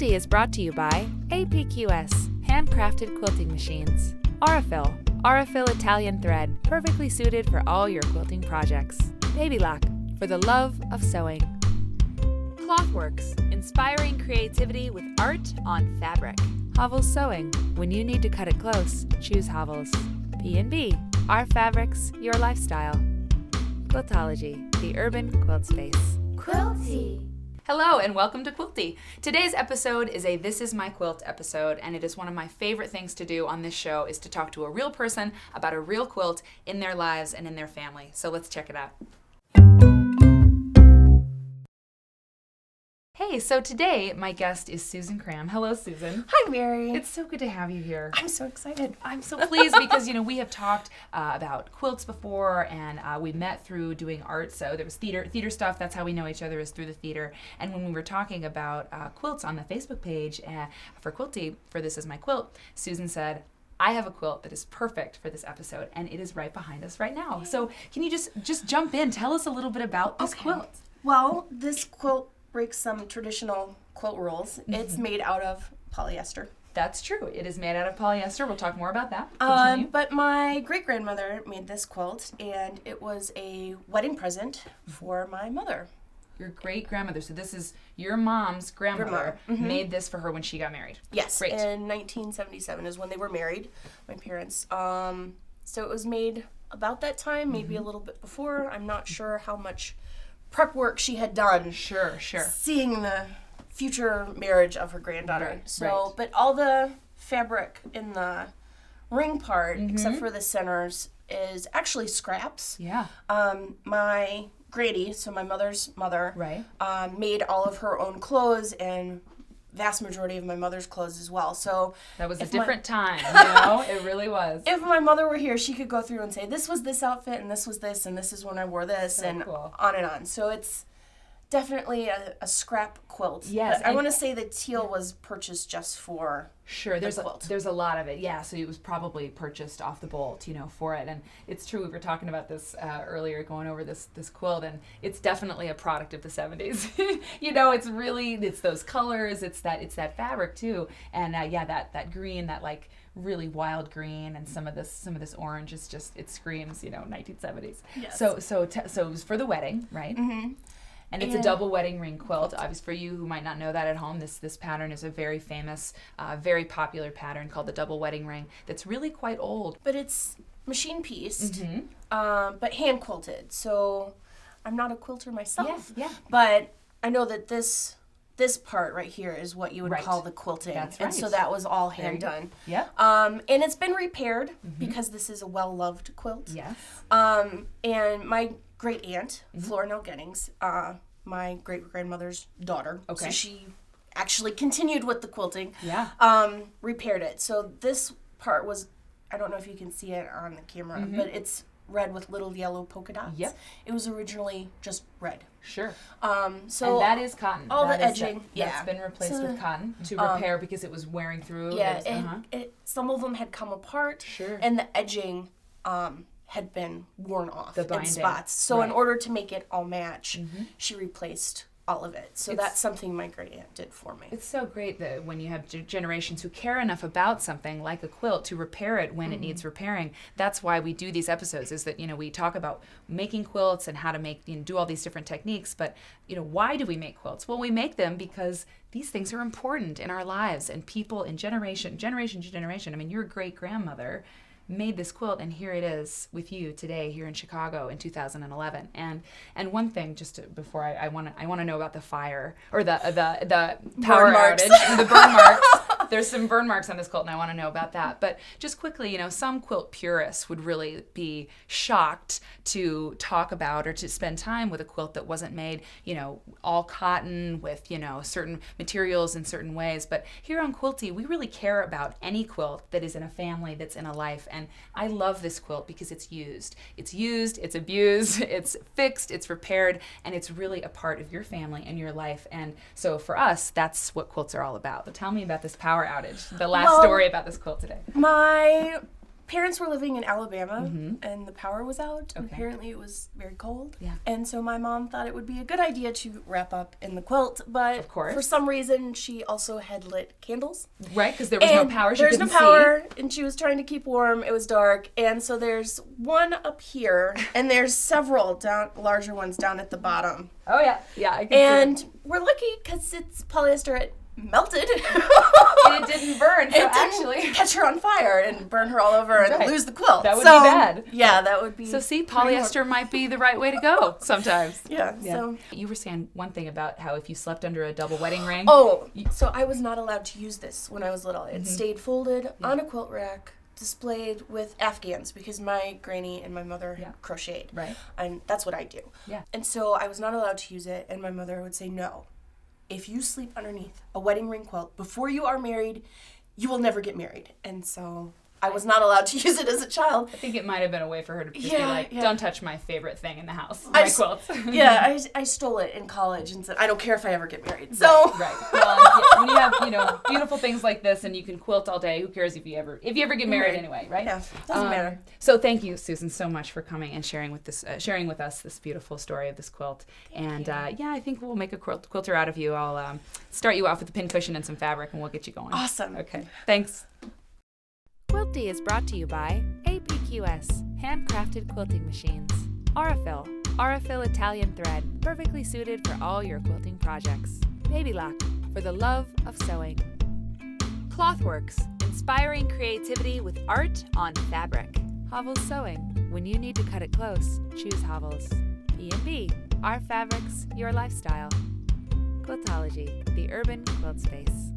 Quilty is brought to you by APQS, handcrafted quilting machines. Aurifil Italian thread, perfectly suited for all your quilting projects. Baby Lock, for the love of sewing. Clothworks, inspiring creativity with art on fabric. Hovels Sewing, when you need to cut it close, choose Hovels. B&B, our fabrics, your lifestyle. Quiltology, the urban quilt space. Quilty. Hello and welcome to Quilty. Today's episode is a This Is My Quilt episode, and it is one of my favorite things to do on this show is to talk to a real person about a real quilt in their lives and in their family. So let's check it out. Hey, so today my guest is Susan Cramm. Hello, Susan. Hi, Mary. It's so good to have you here. I'm so excited. I'm so pleased because, we have talked about quilts before, and we met through doing art. So there was theater stuff. That's how we know each other, is through the theater. And when we were talking about quilts on the Facebook page for Quilty, for This Is My Quilt, Susan said, I have a quilt that is perfect for this episode, and it is right behind us right now. So can you just jump in? Tell us a little bit about this quilt. Well, this quilt breaks some traditional quilt rules. Mm-hmm. It's made out of polyester. That's true. It is made out of polyester. We'll talk more about that. But my great-grandmother made this quilt, and it was a wedding present for my mother. Your great-grandmother. So this is your mom's grandmother Mm-hmm. made this for her when she got married. Yes. Great. In 1977 is when they were married, my parents. So it was made about that time, maybe a little bit before. I'm not sure how much prep work she had done. Sure. Seeing the future marriage of her granddaughter. Right. But all the fabric in the ring part, except for the centers, is actually scraps. Yeah. My granny, so my mother's mother, Right. Made all of her own clothes and vast majority of my mother's clothes as well. So that was a different time, It really was. If my mother were here, she could go through and say, this was this outfit, and this was this, and this is when I wore this, So and cool. on and on. So it's definitely a scrap quilt. Yes. But I want to say the teal was purchased just for There's quilt. There's a lot of it. Yeah, so it was probably purchased off the bolt, for it. And it's true, we were talking about this earlier, going over this quilt, and it's definitely a product of the 70s. It's those colors, it's that fabric too. And that green, that like really wild green, and some of this orange is just, it screams, 1970s. Yes. So it was for the wedding, right? Mm-hmm. And it's a double wedding ring quilt. Obviously, for you who might not know that at home, this pattern is a very famous, very popular pattern called the double wedding ring that's really quite old. But it's machine pieced, but hand quilted. So I'm not a quilter myself. Yeah. But I know that this part right here is what you would call the quilting. That's right. And so that was all hand done. Yeah. And it's been repaired because this is a well-loved quilt. Yes. And my great aunt, Flora Nell Gettings, my great-grandmother's daughter. Okay. So she actually continued with the quilting. Yeah. Repaired it. So this part was, I don't know if you can see it on the camera, but it's red with little yellow polka dots. Yep. It was originally just red. Sure. So and that is cotton. all That the is edging, That's been replaced with cotton to repair because it was wearing through. Yeah, some of them had come apart. Sure. And the edging had been worn off in binding. spots. So in order to make it all match, she replaced all of it. So that's something my great aunt did for me. It's so great that when you have generations who care enough about something like a quilt to repair it when it needs repairing. That's why we do these episodes, is that, we talk about making quilts and how to make, do all these different techniques. But, why do we make quilts? Well, we make them because these things are important in our lives, and people in generation to generation. I mean, your great grandmother made this quilt, and here it is with you today here in Chicago in 2011. And one thing, before I want to know about the fire or the power outage, the burn marks. There's some burn marks on this quilt, and I want to know about that. But just quickly, some quilt purists would really be shocked to talk about or to spend time with a quilt that wasn't made, all cotton with, certain materials in certain ways. But here on Quilty, we really care about any quilt that is in a family, that's in a life. And I love this quilt because it's used. It's abused, it's fixed, it's repaired, and it's really a part of your family and your life. And so for us, that's what quilts are all about. But tell me about this power outage, the last story about this quilt today. My parents were living in Alabama and the power was out. And apparently it was very cold. Yeah. And so my mom thought it would be a good idea to wrap up in the quilt, but Of course. for some reason she also had lit candles. Right, because there was no power. There's no power, and she was trying to keep warm. It was dark, and so there's one up here, and there's several larger ones down at the bottom. Oh yeah, I can see And we're lucky because it's polyester. It melted. it. It didn't burn, so It actually. didn't catch her on fire and burn her all over and Right. lose the quilt. That would be bad. Yeah, that would be. So see, polyester might be the right way to go sometimes. Yeah. So. You were saying one thing about how if you slept under a double wedding ring. Oh, so I was not allowed to use this when I was little. It stayed folded on a quilt rack, displayed with Afghans because my granny and my mother crocheted. Right. And that's what I do. Yeah. And so I was not allowed to use it, and my mother would say, no, if you sleep underneath a wedding ring quilt before you are married, you will never get married. And so I was not allowed to use it as a child. I think it might have been a way for her to just be like, don't touch my favorite thing in the house, my quilts. I stole it in college and said, I don't care if I ever get married. So Right. Well, when you have, beautiful things like this and you can quilt all day, who cares if you ever get married anyway, right? Yeah, doesn't matter. So thank you, Susan, so much for coming and sharing with us this beautiful story of this quilt. I think we'll make a quilter out of you. I'll start you off with a pincushion and some fabric, and we'll get you going. Awesome. Okay. Thanks. Quilty is brought to you by APQS, handcrafted quilting machines. Aurifil Italian thread, perfectly suited for all your quilting projects. Baby Lock, for the love of sewing. Clothworks, inspiring creativity with art on fabric. Hovels Sewing, when you need to cut it close, choose Hovels. E&B, our fabrics, your lifestyle. Quiltology, the urban quilt space.